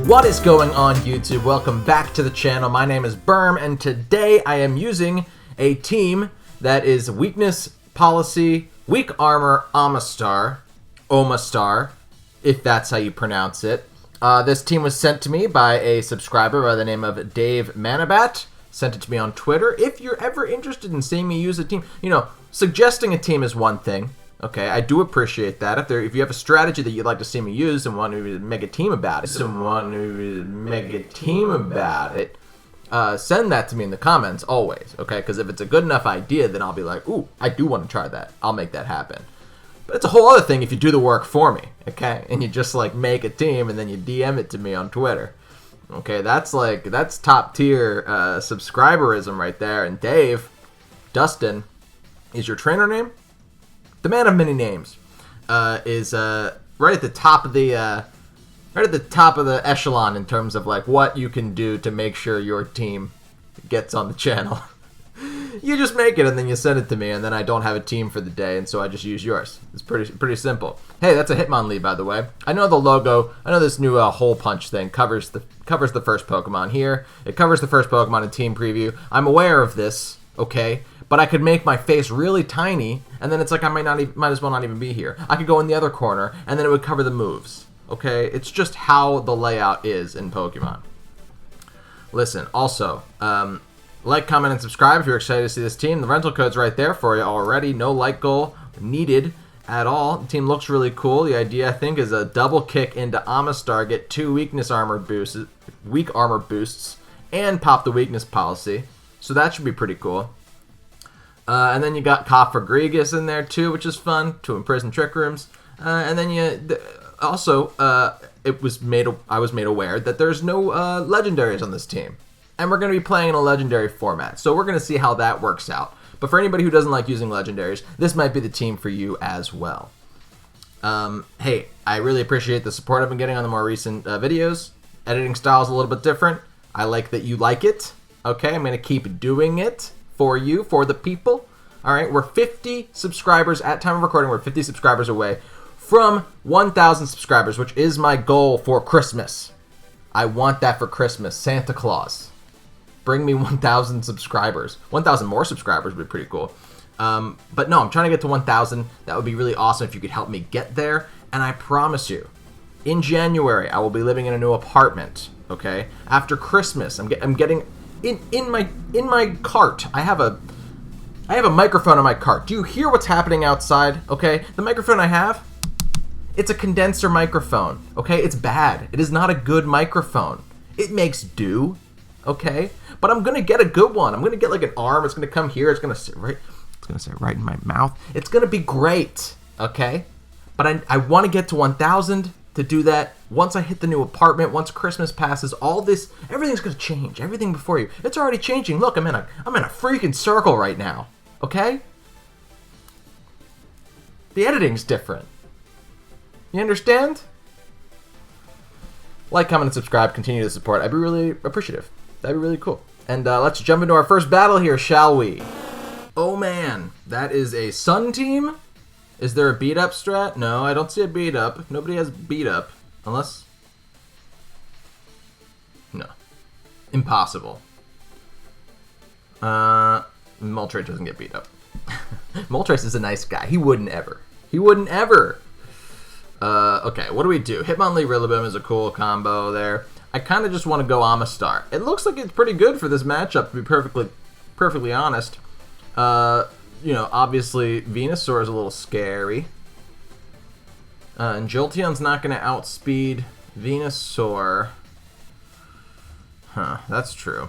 What is going on, YouTube? Welcome back to the channel. My name is Berm, and today I am using a team that is Weakness Policy, Weak Armor, OMASTAR, if that's how you pronounce it. This team was sent to me by a subscriber by the name of Dave Manabat. Sent it to me on Twitter. If you're ever interested in seeing me use a team, suggesting a team is one thing. Okay, I do appreciate that. If you have a strategy that you'd like to see me use and want to make a team about it, send that to me in the comments always, okay? Because if it's a good enough idea, then I'll be like, ooh, I do want to try that. I'll make that happen. But it's a whole other thing if you do the work for me, okay? And you just make a team and then you DM it to me on Twitter. Okay, that's top tier subscriberism right there. And Dave, Dustin, is your trainer name? The man of many names is right at the top of the echelon in terms of what you can do to make sure your team gets on the channel. You just make it and then you send it to me, and then I don't have a team for the day, and so I just use yours. It's pretty simple. Hey, that's a Hitmonlee, by the way. I know the logo. I know this new hole punch thing covers the first Pokemon here. It covers the first Pokemon in Team Preview. I'm aware of this. Okay. But I could make my face really tiny, and then it's I might as well not even be here. I could go in the other corner, and then it would cover the moves. Okay? It's just how the layout is in Pokemon. Listen, also, like, comment, and subscribe if you're excited to see this team. The rental code's right there for you already. No like goal needed at all. The team looks really cool. The idea, I think, is a double kick into OMASTAR, get 2 weak armor boosts, and pop the weakness policy. So that should be pretty cool. And then you got Cofagrigus in there too, which is fun, to imprison trick rooms. And then I was made aware that there's no legendaries on this team, and we're going to be playing in a legendary format. So we're going to see how that works out. But for anybody who doesn't like using legendaries, this might be the team for you as well. Hey, I really appreciate the support I've been getting on the more recent videos. Editing style is a little bit different. I like that you like it. Okay, I'm going to keep doing it. For you, for the people. Alright, we're 50 subscribers at time of recording. We're 50 subscribers away from 1,000 subscribers, which is my goal for Christmas. I want that for Christmas. Santa Claus, bring me 1,000 subscribers. 1,000 more subscribers would be pretty cool. But no, I'm trying to get to 1,000. That would be really awesome if you could help me get there. And I promise you, in January, I will be living in a new apartment. Okay? After Christmas, I'm getting... In my cart, I have a microphone in my cart. Do you hear what's happening outside? Okay, the microphone I have, it's a condenser microphone. Okay, it's bad. It is not a good microphone. It makes do. Okay, but I'm gonna get a good one. I'm gonna get an arm. It's gonna come here. It's gonna sit right. It's gonna sit right in my mouth. It's gonna be great. Okay, but I want to get to 1,000. To do that, once I hit the new apartment, once Christmas passes, everything's gonna change. Everything before you, it's already changing. Look, I'm in a freaking circle right now. Okay? The editing's different. You understand? Like, comment, and subscribe. Continue to support. I'd be really appreciative. That'd be really cool. And let's jump into our first battle here, shall we? Oh man, that is a Sun team. Is there a beat-up strat? No, I don't see a beat-up. Nobody has beat-up. Unless... No. Impossible. Moltres doesn't get beat up. Moltres is a nice guy. He wouldn't ever. He wouldn't ever. Okay, what do we do? Hitmonlee Rillaboom is a cool combo there. I kind of just want to go OMASTAR. It looks like it's pretty good for this matchup, to be perfectly honest. Obviously, Venusaur is a little scary. And Jolteon's not going to outspeed Venusaur. Huh, that's true.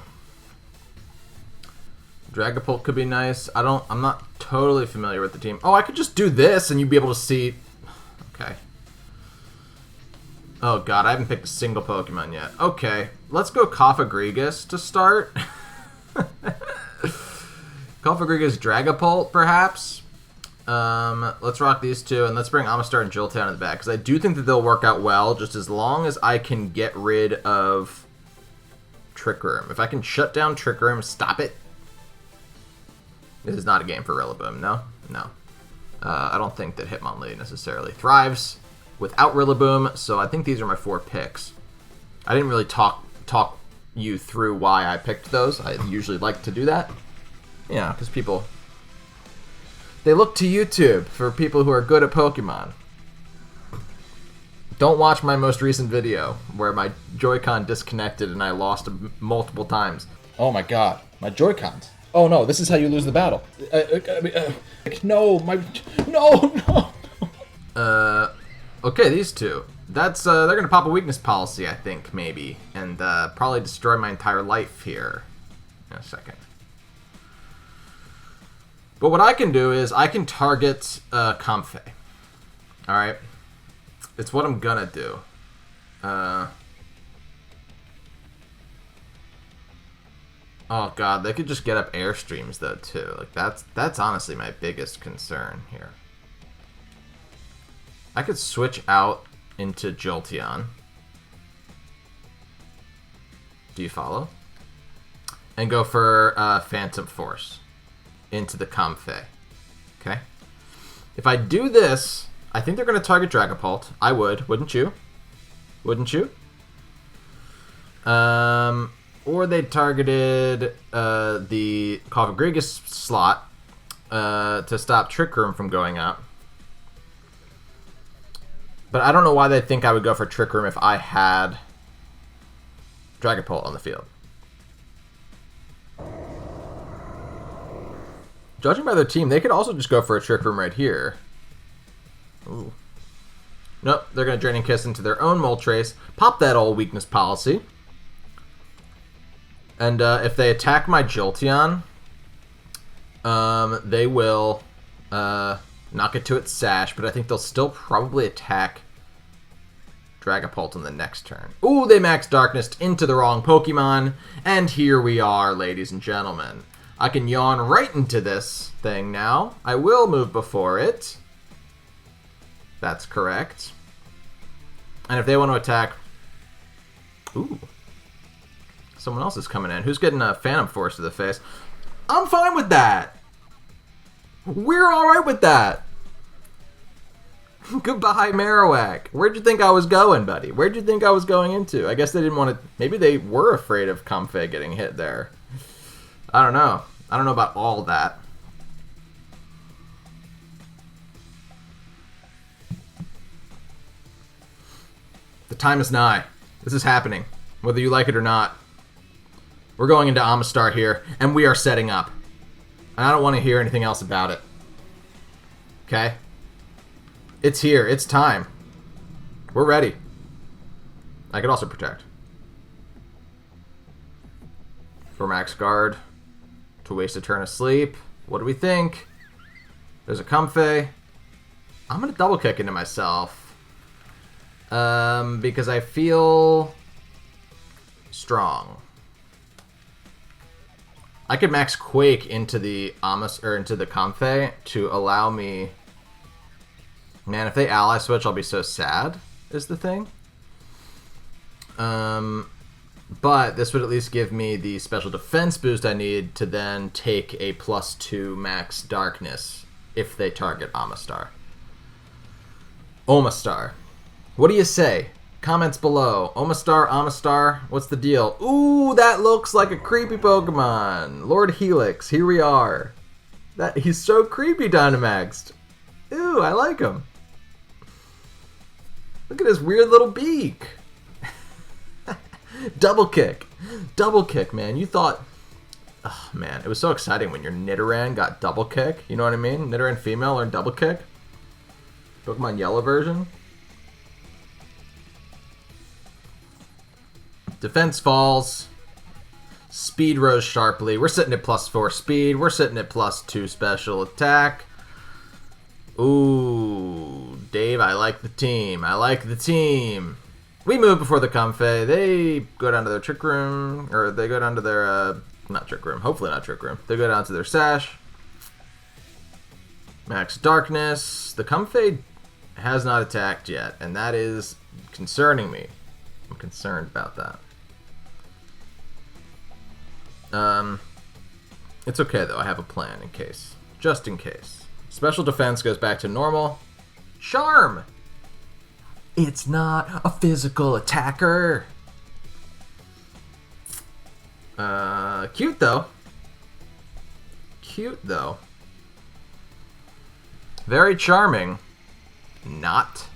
Dragapult could be nice. I'm not totally familiar with the team. Oh, I could just do this and you'd be able to see... Okay. Oh god, I haven't picked a single Pokemon yet. Okay, let's go Cofagrigus to start. Cofagrigus, Dragapult, perhaps. Let's rock these two, and let's bring OMASTAR and Jolteon in the back, because I do think that they'll work out well, just as long as I can get rid of Trick Room. If I can shut down Trick Room, stop it. This is not a game for Rillaboom, no? No. I don't think that Hitmonlee necessarily thrives without Rillaboom, so I think these are my 4 picks. I didn't really talk you through why I picked those. I usually like to do that. Yeah, because people, they look to YouTube for people who are good at Pokemon. Don't watch my most recent video where my Joy-Con disconnected and I lost multiple times. Oh my god, my Joy-Cons. Oh no, this is how you lose the battle. No. Okay, these two. That's, they're gonna pop a weakness policy, I think, maybe. And, probably destroy my entire life here. In a second. But what I can do is, I can target, Comfey. Alright? It's what I'm gonna do. Oh god, they could just get up airstreams, though, too. Like, that's honestly my biggest concern here. I could switch out into Jolteon. Do you follow? And go for Phantom Force into the Comfey. Okay? If I do this, I think they're going to target Dragapult. I would, wouldn't you? Wouldn't you? Or they targeted the Cofagrigus slot to stop Trick Room from going up. But I don't know why they think I would go for Trick Room if I had Dragapult on the field. Judging by their team, they could also just go for a Trick Room right here. Ooh. Nope, they're going to Draining Kiss into their own Moltres, pop that old weakness policy. And if they attack my Jolteon, they will knock it to its sash, but I think they'll still probably attack Dragapult on the next turn. Ooh, they max Darkness into the wrong Pokemon, and here we are, ladies and gentlemen. I can yawn right into this thing now. I will move before it. That's correct. And if they want to attack... Ooh. Someone else is coming in. Who's getting a Phantom Force to the face? I'm fine with that. We're alright with that. Goodbye, Marowak. Where'd you think I was going, buddy? Where'd you think I was going into? I guess they didn't want to... Maybe they were afraid of Comfey getting hit there. I don't know. I don't know about all that. The time is nigh. This is happening. Whether you like it or not. We're going into OMASTAR here, and we are setting up. And I don't want to hear anything else about it. Okay? It's here. It's time. We're ready. I could also protect. For max guard. To waste a turn of sleep. What do we think? There's a Comfey. I'm going to double kick into myself. Because I feel strong. I could max Quake into the into the Comfey to allow me. Man, if they ally switch, I'll be so sad. Is the thing. But this would at least give me the special defense boost I need to then take a +2 max darkness if they target OMASTAR. OMASTAR. What do you say? Comments below. OMASTAR, what's the deal? Ooh, that looks like a creepy Pokemon. Lord Helix, here we are. He's so creepy, Dynamaxed. Ooh, I like him. Look at his weird little beak. Double kick. Double kick, man. You thought... Oh, man. It was so exciting when your Nidoran got double kick. You know what I mean? Nidoran female learned double kick. Pokemon Yellow version. Defense falls. Speed rose sharply. We're sitting at +4 speed. We're sitting at +2 special attack. Ooh, Dave, I like the team. I like the team. We move before the Comfey. They go down to their Trick Room. Or they go down to their, not Trick Room. Hopefully not Trick Room. They go down to their Sash. Max Darkness. The Comfey has not attacked yet. And that is concerning me. I'm concerned about that. It's okay, though. I have a plan in case. Just in case. Special defense goes back to normal. Charm! It's not a physical attacker. Cute, though. Cute, though. Very charming. Not.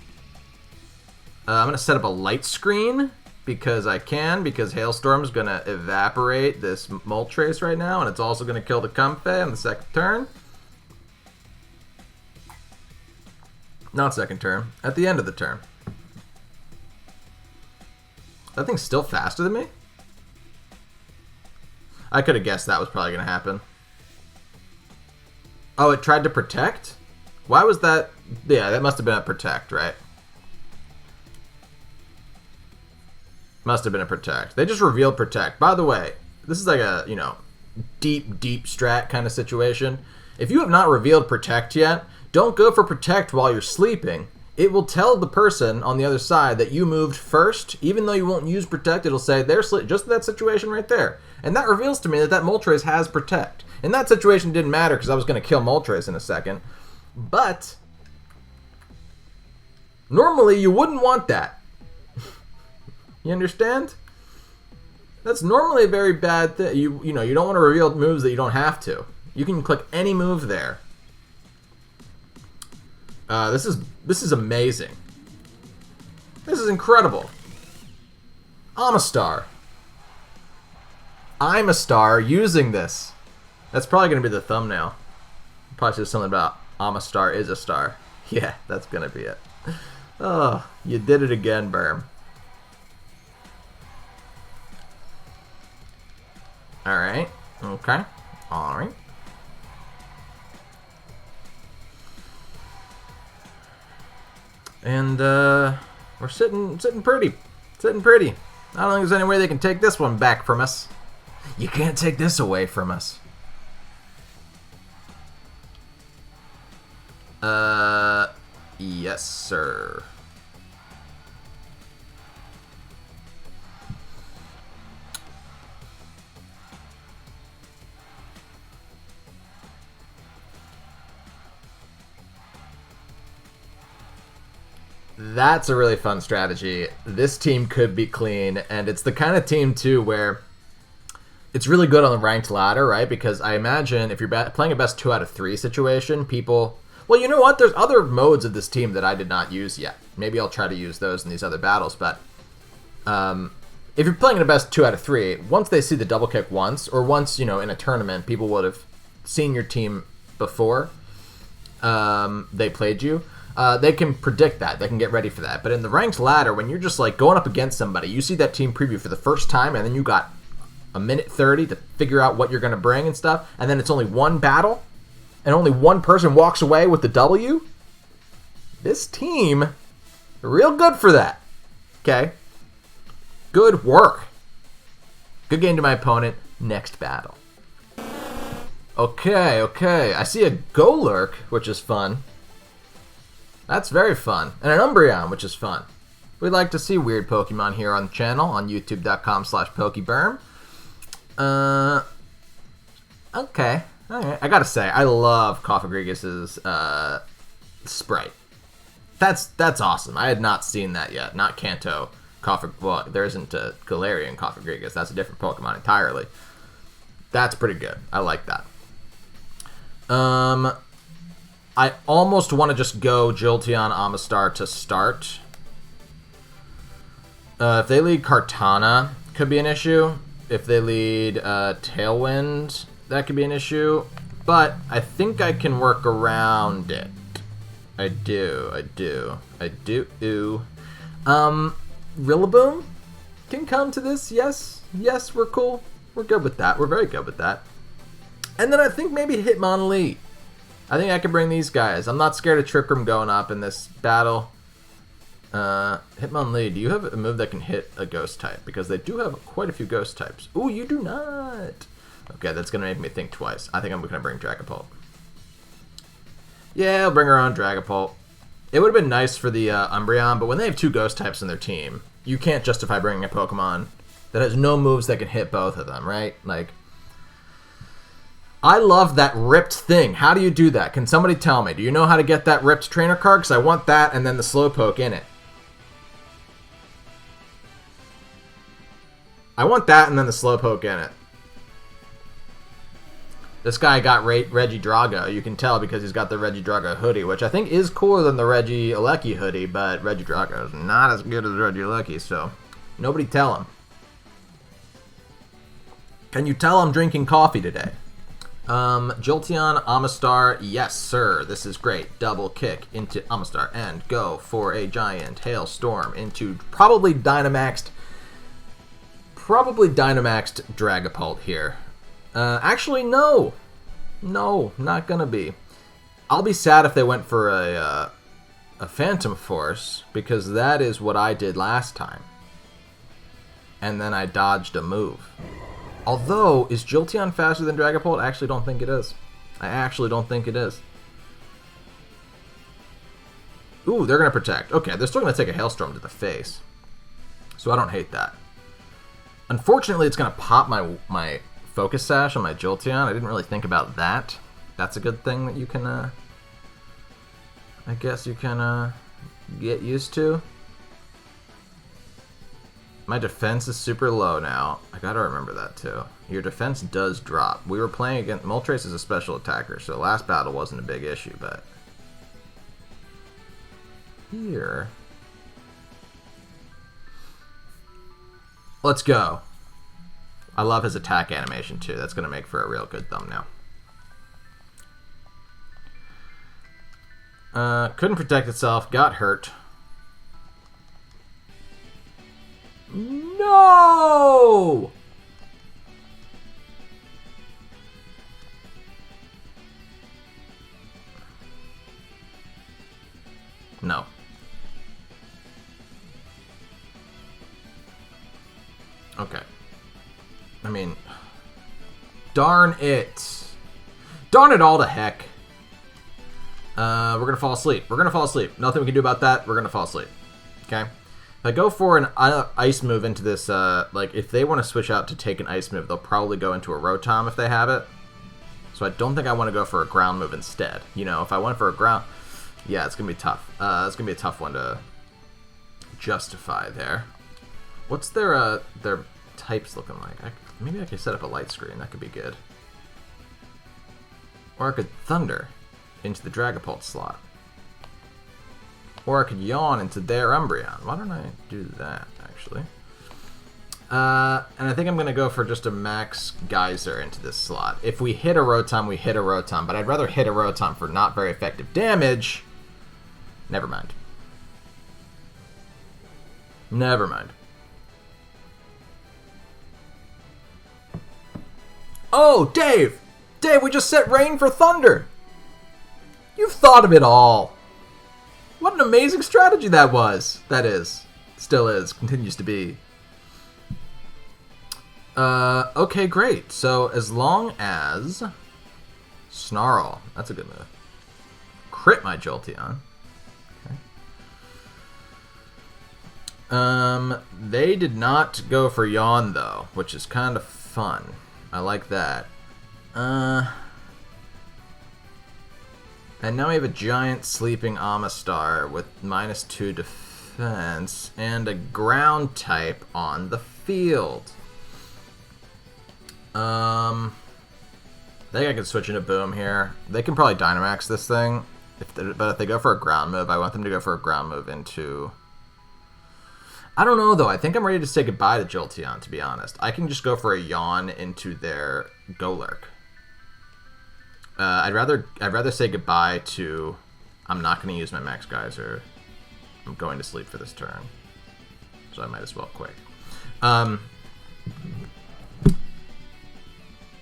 I'm going to set up a light screen because I can, because Hailstorm's going to evaporate this Moltres right now, and it's also going to kill the Comfey on the second turn. Not second turn. At the end of the turn. That thing's still faster than me? I could have guessed that was probably going to happen. Oh, it tried to protect? Why was that? Yeah, that must have been a protect, right? Must have been a protect. They just revealed protect. By the way, this is like a, you know, deep, deep strat kind of situation. If you have not revealed protect yet, don't go for protect while you're sleeping. It will tell the person on the other side that you moved first. Even though you won't use protect, it'll say they're just that situation right there. And that reveals to me that that Moltres has protect. In that situation, it didn't matter because I was going to kill Moltres in a second. But normally you wouldn't want that. You understand? That's normally a very bad thing. You know, you don't want to reveal moves that you don't have to. You can click any move there. This is amazing. This is incredible. OMASTAR. I'm a star using this. That's probably going to be the thumbnail. Probably says something about OMASTAR is a star. Yeah, that's going to be it. Oh, you did it again, Berm. Alright. Okay. Alright. And we're sitting pretty. Sitting pretty. I don't think there's any way they can take this one back from us. You can't take this away from us. Yes, sir. That's a really fun strategy. This team could be clean, and it's the kind of team, too, where it's really good on the ranked ladder, right? Because I imagine if you're playing a best 2 out of 3 situation, people... Well, you know what? There's other modes of this team that I did not use yet. Maybe I'll try to use those in these other battles, but if you're playing in a best 2 out of 3, once they see the double kick once, or once, you know, in a tournament, people would have seen your team before they played you. They can predict that. They can get ready for that. But in the ranked ladder, when you're just like going up against somebody, you see that team preview for the first time, and then you got a minute 30 to figure out what you're going to bring and stuff, and then it's only one battle, and only one person walks away with the W. This team, real good for that. Okay? Good work. Good game to my opponent. Next battle. Okay. I see a Golurk, which is fun. That's very fun. And an Umbreon, which is fun. We'd like to see weird Pokemon here on the channel on youtube.com/Pokeberm. Okay. Alright. I gotta say, I love Cofagrigus' sprite. That's awesome. I had not seen that yet. Not Kanto. Well, there isn't a Galarian Cofagrigus. That's a different Pokemon entirely. That's pretty good. I like that. I almost want to just go Jolteon OMASTAR to start. If they lead Kartana, could be an issue. If they lead Tailwind, that could be an issue. But I think I can work around it. I do. Rillaboom can come to this, yes. Yes, we're cool. We're good with that. We're very good with that. And then I think maybe Hitmonlee. I think I can bring these guys. I'm not scared of Trick Room going up in this battle. Hitmonlee, do you have a move that can hit a ghost type? Because they do have quite a few ghost types. Ooh, you do not. Okay, that's going to make me think twice. I think I'm going to bring Dragapult. Yeah, I'll bring her on Dragapult. It would have been nice for the Umbreon, but when they have 2 ghost types in their team, you can't justify bringing a Pokemon that has no moves that can hit both of them, right? Like... I love that ripped thing. How do you do that? Can somebody tell me? Do you know how to get that ripped trainer card? Because I want that and then the Slowpoke in it. I want that and then the Slowpoke in it. This guy got Reggie Drago. You can tell because he's got the Reggie Drago hoodie, which I think is cooler than the Reggie Alecki hoodie, but Reggie Drago is not as good as Reggie Alecki, so nobody tell him. Can you tell I'm drinking coffee today? Jolteon, OMASTAR, yes sir, this is great. Double kick into OMASTAR and go for a giant hailstorm into probably Dynamaxed Dragapult here. Actually, no, not gonna be. I'll be sad if they went for a Phantom Force, because that is what I did last time. And then I dodged a move. Although, is Jolteon faster than Dragapult? I actually don't think it is. Ooh, they're going to protect. Okay, they're still going to take a Hailstorm to the face. So I don't hate that. Unfortunately, it's going to pop my Focus Sash on my Jolteon. I didn't really think about that. That's a good thing that you can, I guess you can, get used to. My defense is super low now. I gotta remember that too. Your defense does drop. We were playing against... Moltres is a special attacker, so last battle wasn't a big issue, but... Here... Let's go. I love his attack animation too. That's gonna make for a real good thumbnail. Couldn't protect itself. Got hurt. No! No. Okay. I mean, darn it. Darn it all to heck. We're gonna fall asleep. Nothing we can do about that. We're gonna fall asleep. Okay? If I go for an ice move into this, like, if they want to switch out to take an ice move, they'll probably go into a Rotom if they have it. So I don't think I want to go for a ground move instead. You know, if I went for a ground... Yeah, it's going to be tough. It's going to be a tough one to justify there. What's their types looking like? Maybe I could set up a light screen. That could be good. Or I could Thunder into the Dragapult slot. Or I could Yawn into their Umbreon. Why don't I do that, actually? And I think I'm going to go for just a Max Geyser into this slot. If we hit a Rotom, we hit a Rotom. But I'd rather hit a Rotom for not very effective damage. Never mind. Never mind. Oh, Dave! Dave, we just set Rain for Thunder! You've thought of it all! What an amazing strategy that was! That is. Still is. Continues to be. Okay, great. So, as long as... Snarl. That's a good move. Crit my Jolteon. Okay. They did not go for Yawn, though, which is kind of fun. I like that. And now we have a giant sleeping OMASTAR with -2 defense and a ground type on the field. I think I could switch into Boom here. They can probably Dynamax this thing, but if they go for a ground move, I want them to go for a ground move into... I don't know, though. I think I'm ready to say goodbye to Jolteon, to be honest. I can just go for a Yawn into their Golurk. I'd rather say goodbye to... I'm not going to use my Max Geyser. I'm going to sleep for this turn. So I might as well quit.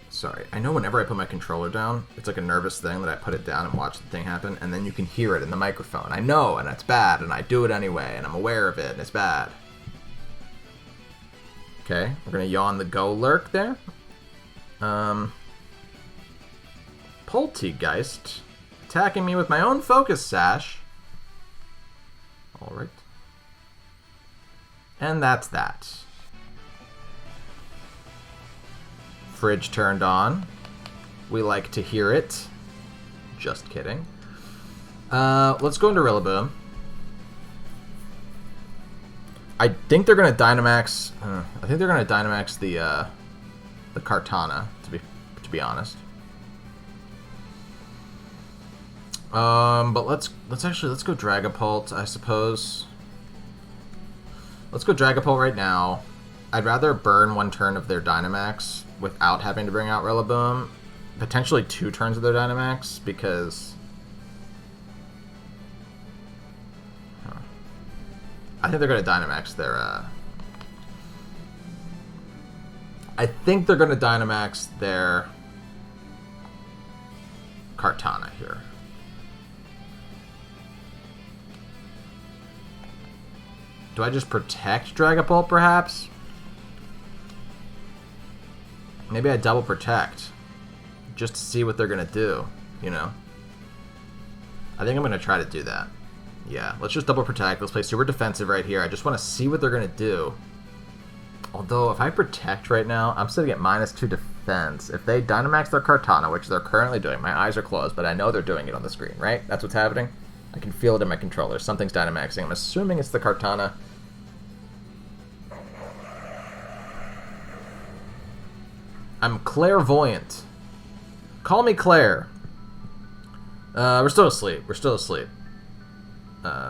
Sorry. I know whenever I put my controller down, it's like a nervous thing that I put it down and watch the thing happen, and then you can hear it in the microphone. I know, and it's bad, and I do it anyway, and I'm aware of it, and it's bad. Okay, we're going to Yawn the Golurk there. Poltegeist attacking me with my own Focus Sash. Alright. And that's that. Fridge turned on. We like to hear it. Just kidding. Let's go into Rillaboom. I think they're going to Dynamax... I think they're going to Dynamax the Kartana, to be honest. But let's go Dragapult, I suppose. Let's go Dragapult right now. I'd rather burn 1 turn of their Dynamax without having to bring out Rillaboom. Potentially 2 turns of their Dynamax, because... I think they're going to Dynamax their... I think they're going to Dynamax their Kartana here. Do I just protect Dragapult, perhaps? Maybe I double protect. Just to see what they're going to do, you know? I think I'm going to try to do that. Yeah, let's just double protect. Let's play super defensive right here. I just want to see what they're going to do. Although, if I protect right now, I'm sitting at -2 defense. If they Dynamax their Kartana, which they're currently doing, my eyes are closed, but I know they're doing it on the screen, right? That's what's happening? I can feel it in my controller. Something's Dynamaxing. I'm assuming it's the Kartana. I'm clairvoyant. Call me Claire. We're still asleep. We're still asleep.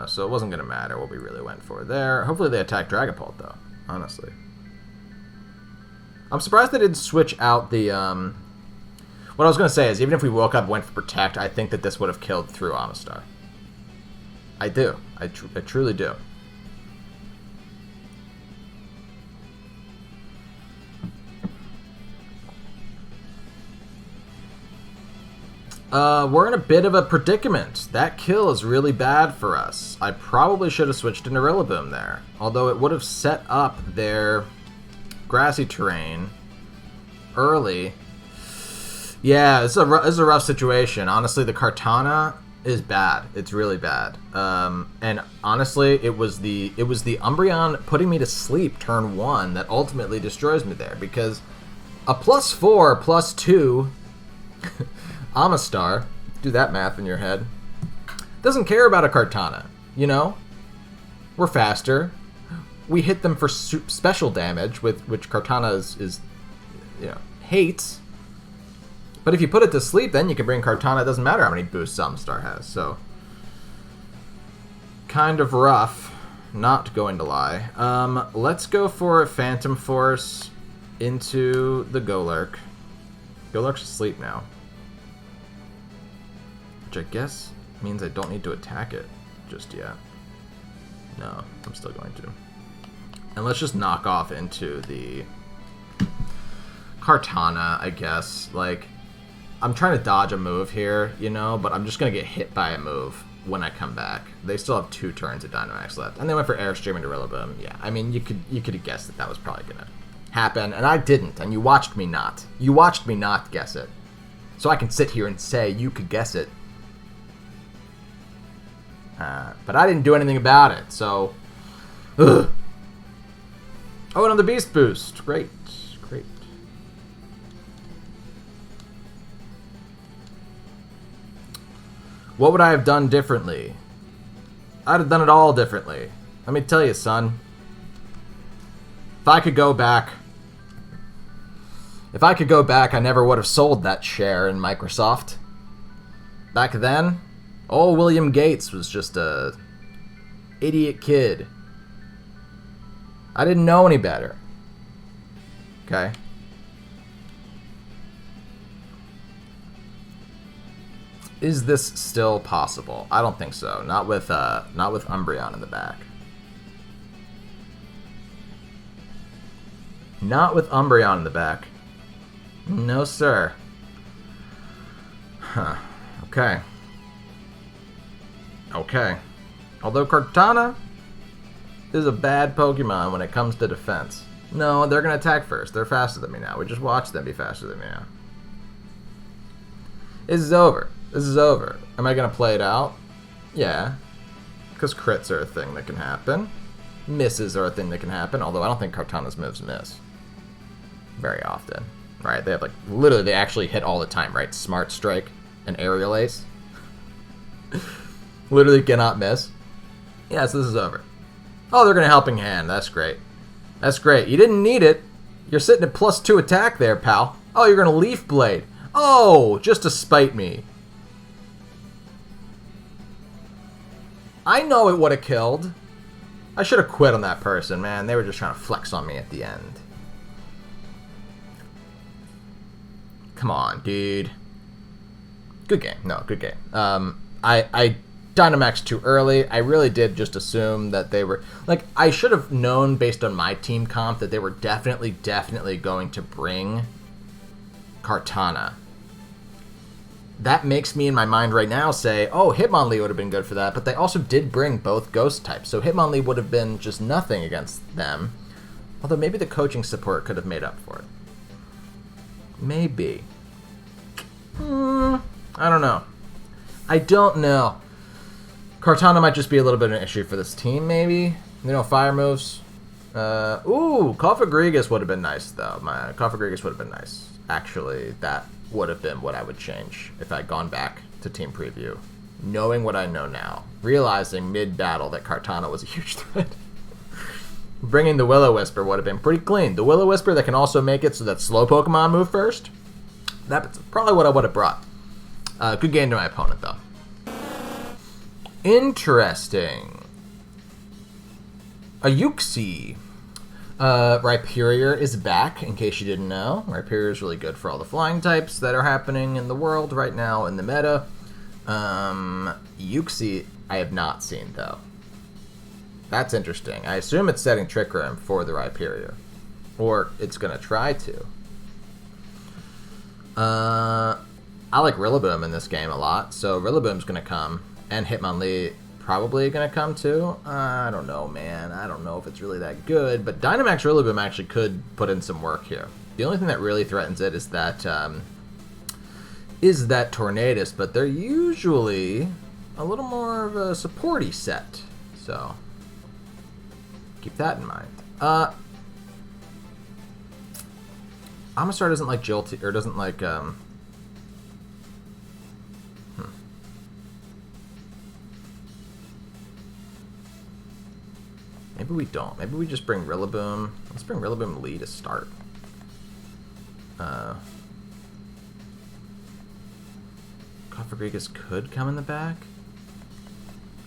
So it wasn't going to matter what we really went for there. Hopefully they attack Dragapult, though, honestly. I'm surprised they didn't switch out the... What I was going to say is, even if we woke up and went for Protect, I think that this would have killed through OMASTAR. I do. I truly do. We're in a bit of a predicament. That kill is really bad for us. I probably should have switched into Rillaboom there. Although it would have set up their grassy terrain early. Yeah, this is a rough situation. Honestly, the Kartana is bad. It's really bad. And honestly, it was the Umbreon putting me to sleep turn 1 that ultimately destroys me there. Because a +4, +2... OMASTAR, do that math in your head, doesn't care about a Kartana, you know? We're faster. We hit them for special damage, which Kartana is you know, hates. But if you put it to sleep, then you can bring Kartana. It doesn't matter how many boosts OMASTAR has, so... Kind of rough, not going to lie. Let's go for a Phantom Force into the Golurk. Golurk's asleep now. Which I guess means I don't need to attack it just yet. No, I'm still going to. And let's just knock off into the Kartana, I guess. Like, I'm trying to dodge a move here, you know, but I'm just going to get hit by a move when I come back. They still have 2 turns of Dynamax left. And they went for Airstream into Rillaboom. Yeah, I mean, you could have guessed that was probably going to happen. And I didn't, and you watched me not. You watched me not guess it. So I can sit here and say you could guess it. But I didn't do anything about it, so... Ugh. Oh, another Beast Boost. Great. Great. What would I have done differently? I'd have done it all differently. Let me tell you, son. If I could go back... If I could go back, I never would have sold that share in Microsoft. Back then... Oh, William Gates was just a idiot kid. I didn't know any better. Okay. Is this still possible? I don't think so. Not with Umbreon in the back. Not with Umbreon in the back. No, sir. Huh. Okay. Okay. Although Kartana is a bad Pokemon when it comes to defense. No, they're going to attack first. They're faster than me now. We just watched them be faster than me now. This is over. This is over. Am I going to play it out? Yeah. Because crits are a thing that can happen. Misses are a thing that can happen. Although I don't think Kartana's moves miss very often. Right? They have like, literally they actually hit all the time, right? Smart Strike and Aerial Ace. Literally cannot miss. Yeah, so this is over. Oh, they're going to Helping Hand. That's great. That's great. You didn't need it. You're sitting at +2 attack there, pal. Oh, you're going to Leaf Blade. Oh, just to spite me. I know it would have killed. I should have quit on that person, man. They were just trying to flex on me at the end. Come on, dude. Good game. No, good game. I Dynamaxed too early. I really did just assume that they were... Like, I should have known based on my team comp that they were definitely going to bring Kartana. That makes me in my mind right now say, oh, Hitmonlee would have been good for that, but they also did bring both ghost types, so Hitmonlee would have been just nothing against them. Although maybe the coaching support could have made up for it. Maybe. I don't know. I don't know. Kartana might just be a little bit of an issue for this team, maybe. You know, fire moves. Ooh, Cofagrigus would have been nice, though. My Cofagrigus would have been nice. Actually, that would have been what I would change if I'd gone back to team preview. Knowing what I know now. Realizing mid-battle that Kartana was a huge threat. Bringing the Will-O-Wisper would have been pretty clean. The Will-O-Wisper that can also make it so that slow Pokemon move first. That's probably what I would have brought. Good game to my opponent, though. Interesting. A Yuxi. Rhyperior is back, in case you didn't know. Rhyperior is really good for all the flying types that are happening in the world right now in the meta. Yuxi, I have not seen, though. That's interesting. I assume it's setting Trick Room for the Rhyperior. Or it's going to try to. I like Rillaboom in this game a lot, so Rillaboom's going to come. And Hitmonlee probably going to come too. I don't know, man. I don't know if it's really that good, but Dynamax Rillaboom actually could put in some work here. The only thing that really threatens it is that Tornadus, but they're usually a little more of a supporty set, so keep that in mind. Omastar doesn't like Jolty, or doesn't like Maybe we don't. Maybe we just bring Rillaboom. Let's bring Rillaboom Lee to start. Cofagrigus could come in the back.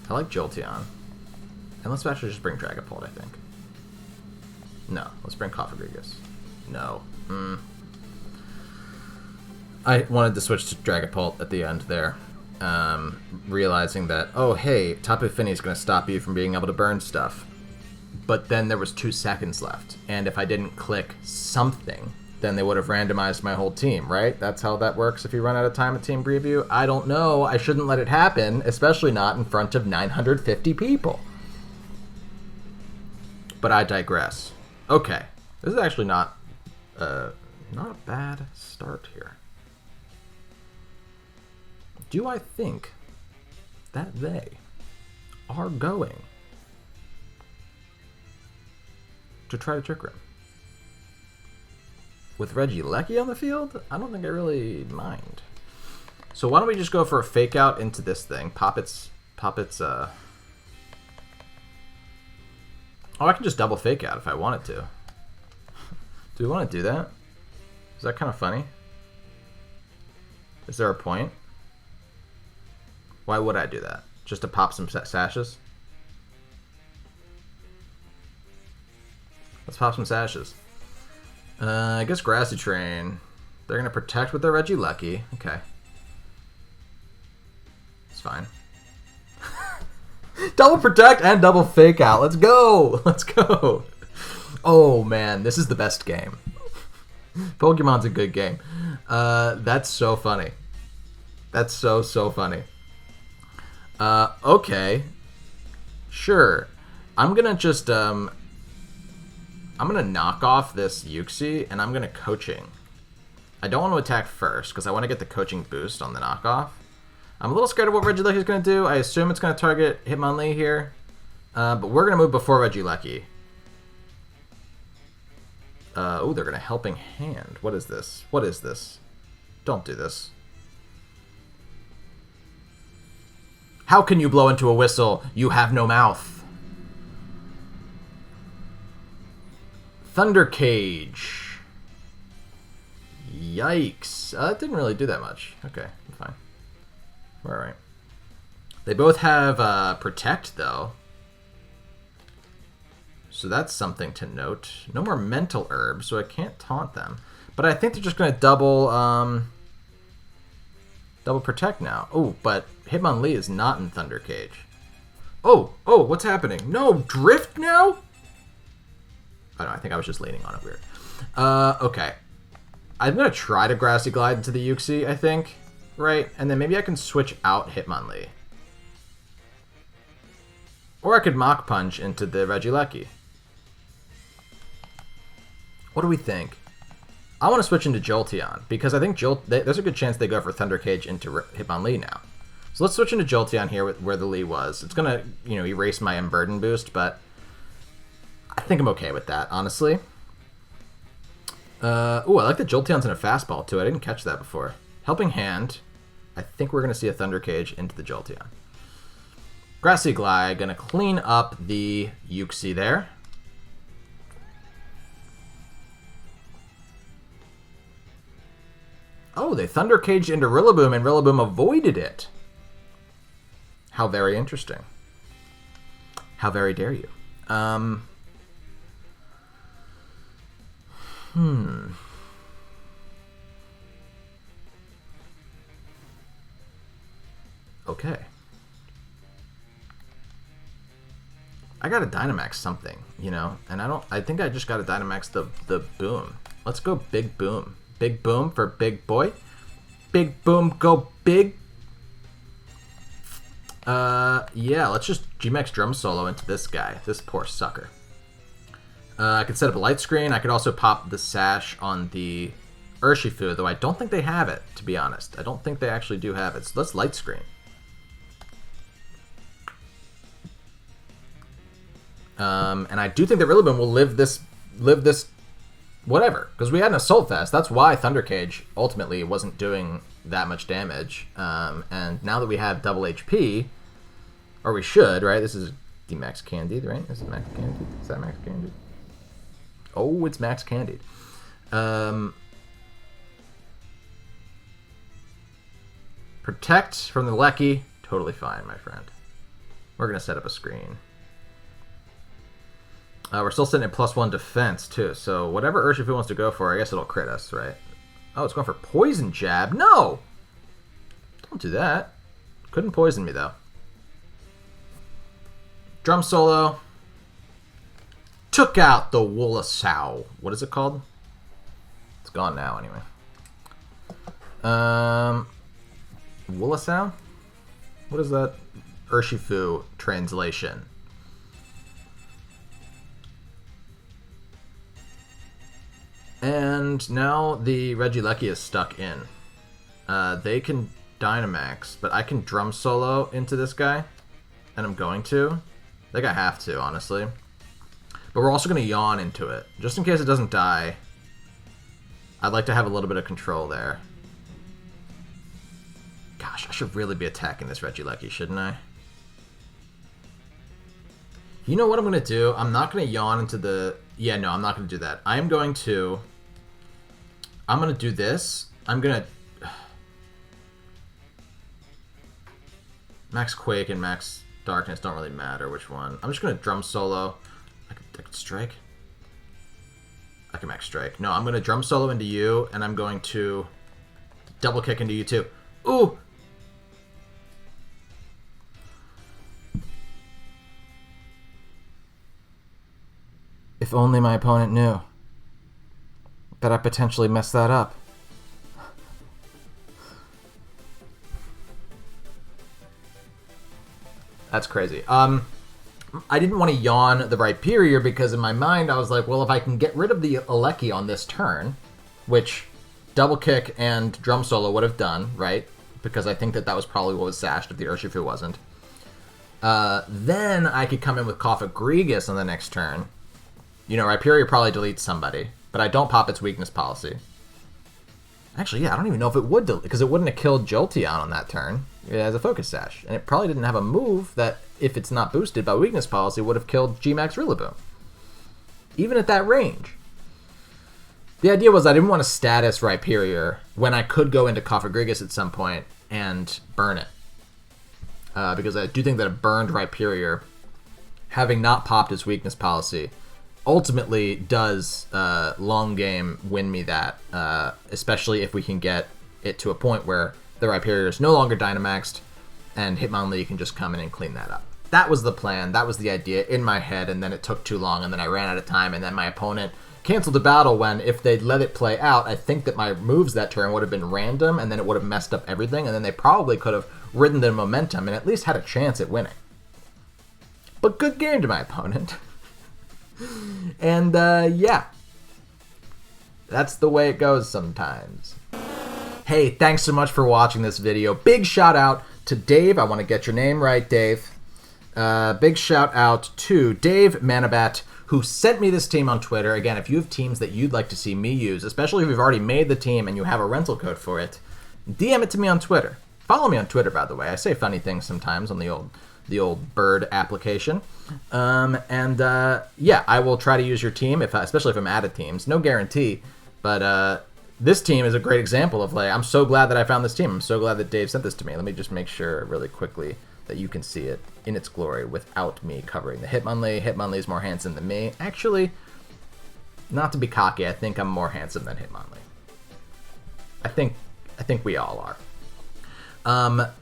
I like Jolteon. And let's actually just bring Dragapult, I think. No, let's bring Cofagrigus. No. I wanted to switch to Dragapult at the end there. Realizing that, oh hey, Tapu Fini is going to stop you from being able to burn stuff. But then there was 2 seconds left, and if I didn't click something, then they would have randomized my whole team, right? That's how that works if you run out of time at team preview. I don't know. I shouldn't let it happen, especially not in front of 950 people. But I digress. Okay, this is actually not a bad start here. Do I think that they are going to try to Trick Room? With Regieleki on the field, I don't think I really mind. So why don't we just go for a fake out into this thing? Pop its oh, I can just double fake out if I wanted to. Do we want to do that? Is that kind of funny? Is there a point? Why would I do that? Just to pop some sashes? Let's pop some sashes. I guess Grassy Train. They're going to protect with their Regieleki. Okay. It's fine. Double protect and double fake out. Let's go. Let's go. Oh, man. This is the best game. Pokemon's a good game. That's so funny. That's so funny. Okay. Sure. I'm going to just... I'm going to knock off this Yuxi, and I'm going to Coaching. I don't want to attack first, because I want to get the Coaching boost on the knockoff. I'm a little scared of what Regieleki is going to do. I assume it's going to target Hitmonlee here. But we're going to move before Regieleki. Oh, they're going to Helping Hand. What is this? What is this? Don't do this. How can you blow into a whistle? You have no mouth. Thunder Cage. Yikes. It didn't really do that much. Okay, fine. We're alright. They both have Protect, though. So that's something to note. No more Mental Herb, so I can't taunt them. But I think they're just going to double Protect now. Oh, but Hitmonlee is not in Thunder Cage. Oh, what's happening? No, Drift now? I don't know, I think I was just leaning on it weird. Okay. I'm going to try to Grassy Glide into the Yuxi, I think. Right? And then maybe I can switch out Hitmonlee. Or I could Mach Punch into the Regieleki. What do we think? I want to switch into Jolteon, because I think there's a good chance they go for Thunder Cage into Hitmonlee now. So let's switch into Jolteon here where the Lee was. It's going to, erase my Unburden boost, but I think I'm okay with that, honestly. I like that Jolteon's in a fastball, too. I didn't catch that before. Helping Hand. I think we're going to see a Thunder Cage into the Jolteon. Grassy Glide, going to clean up the Yuxi there. Oh, they Thunder Caged into Rillaboom, and Rillaboom avoided it. How very interesting. How very dare you. Okay. I got to Dynamax something, and I think I just got to Dynamax the Boom. Let's go Big Boom. Big Boom for Big Boy. Big Boom, go big. Yeah, let's just G-Max Drum Solo into this guy. This poor sucker. I could set up a light screen. I could also pop the Sash on the Urshifu, though I don't think they have it, to be honest. I don't think they actually do have it. So let's light screen. And I do think that Rillaboom will live this whatever, because we had an Assault Vest. That's why Thunder Cage ultimately wasn't doing that much damage. And now that we have double HP, or we should, right? This is D-Max Candied, right? This is Max Candied. Is that Max Candied? Oh, it's Max Candied. Protect from the Lecky. Totally fine, my friend. We're going to set up a screen. We're still sitting at +1 defense, too. So whatever Urshifu wants to go for, I guess it'll crit us, right? Oh, it's going for Poison Jab. No! Don't do that. Couldn't poison me, though. Drum Solo. Took out the Woolasow. What is it called? It's gone now, anyway. Woolasow? What is that? Urshifu translation. And now the Regieleki is stuck in. They can Dynamax, but I can Drum Solo into this guy. And I'm going to. I think I have to, honestly. But we're also going to Yawn into it. Just in case it doesn't die. I'd like to have a little bit of control there. Gosh, I should really be attacking this Regieleki, shouldn't I? You know what I'm going to do? I'm not going to Yawn into the... Yeah, no, I'm not going to do that. I'm going to do this. I'm going to... Max Quake and Max Darkness don't really matter which one. I'm just going to Drum Solo. I could Strike. I can Max Strike. No, I'm going to Drum Solo into you, and I'm going to Double Kick into you too. Ooh! If only my opponent knew. Bet I potentially messed that up. That's crazy. I didn't want to Yawn the Rhyperior because in my mind I was like, well, if I can get rid of the Aleki on this turn, which Double Kick and Drum Solo would have done, right? Because I think that was probably what was sashed if the Urshifu wasn't. Then I could come in with Cough-Egregious on the next turn. Rhyperior probably deletes somebody, but I don't pop its weakness policy. Actually, yeah, I don't even know if it would delete, because it wouldn't have killed Jolteon on that turn. It has a Focus Sash, and it probably didn't have a move that, if it's not boosted by weakness policy, would have killed G-Max Rillaboom. Even at that range. The idea was I didn't want to status Rhyperior when I could go into Cough-Egregious at some point and burn it. because I do think that a burned Rhyperior, having not popped its weakness policy, ultimately does long game win me that, especially if we can get it to a point where the Rhyperior is no longer Dynamaxed and Hitmonlee can just come in and clean that up. That was the plan, that was the idea in my head, and then it took too long, and then I ran out of time, and then my opponent canceled the battle when, if they'd let it play out, I think that my moves that turn would have been random, and then it would have messed up everything, and then they probably could have ridden the momentum and at least had a chance at winning. But good game to my opponent. And, yeah. That's the way it goes sometimes. Hey, thanks so much for watching this video. Big shout out to Dave. I want to get your name right, Dave. Big shout out to Dave Manabat, who sent me this team on Twitter. Again, if you have teams that you'd like to see me use, especially if you've already made the team and you have a rental code for it, DM it to me on Twitter. Follow me on Twitter, by the way. I say funny things sometimes on the old bird application. Yeah, I will try to use your team, especially if I'm out of teams. No guarantee, but this team is a great example of, like, I'm so glad that I found this team. I'm so glad that Dave sent this to me. Let me just make sure really quickly that you can see it in its glory without me covering the Hitmonlee. Hitmonlee is more handsome than me. Actually, not to be cocky, I think I'm more handsome than Hitmonlee. I think we all are.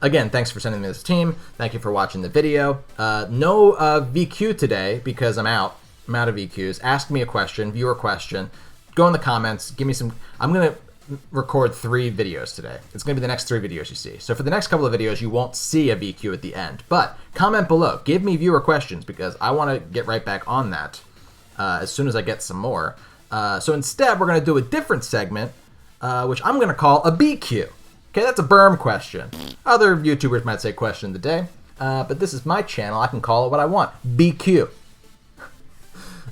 Again, thanks for sending me this team. Thank you for watching the video. No VQ today because I'm out. I'm out of VQs. Ask me a question, viewer question. Go in the comments. Give me some. I'm going to record 3 videos today. It's going to be the next 3 videos you see. So for the next couple of videos, you won't see a VQ at the end. But comment below. Give me viewer questions because I want to get right back on that as soon as I get some more. So instead, we're going to do a different segment, which I'm going to call a BQ. Okay, that's a berm question. Other YouTubers might say question of the day, but this is my channel. I can call it what I want. BQ.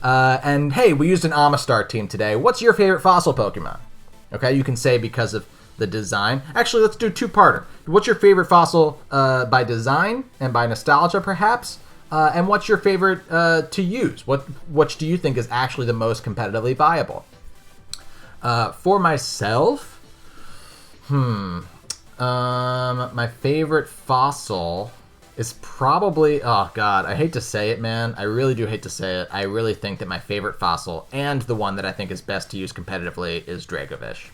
And hey, we used an OMASTAR team today. What's your favorite fossil Pokemon? Okay, you can say because of the design. Actually, let's do a two-parter. What's your favorite fossil by design and by nostalgia, perhaps? And what's your favorite to use? Which do you think is actually the most competitively viable? For myself, my favorite fossil is probably, oh god, I hate to say it, man. I really do hate to say it. I really think that my favorite fossil, and the one that I think is best to use competitively, is Dracovish.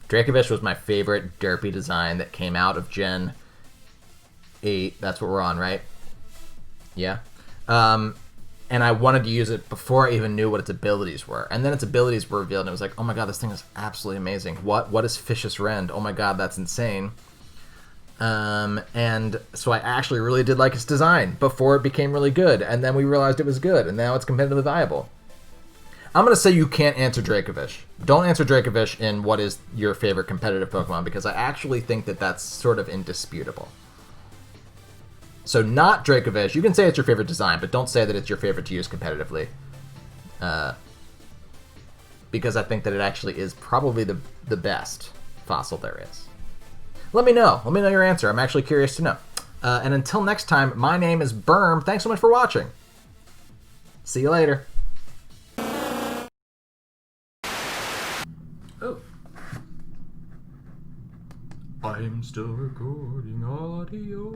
Dracovish was my favorite derpy design that came out of Gen 8. That's what we're on, right? Yeah. And I wanted to use it before I even knew what its abilities were. And then its abilities were revealed, and it was like, oh my god, this thing is absolutely amazing. What is Vicious Rend? Oh my god, that's insane. And so I actually really did like its design before it became really good, and then we realized it was good, and now it's competitively viable. I'm going to say you can't answer Dracovish. Don't answer Dracovish in what is your favorite competitive Pokemon, because I actually think that that's sort of indisputable. So not Dracovish. You can say it's your favorite design, but don't say that it's your favorite to use competitively. Because I think that it actually is probably the best fossil there is. Let me know. Let me know your answer. I'm actually curious to know. And until next time, my name is Berm. Thanks so much for watching. See you later. Oh. I'm still recording audio.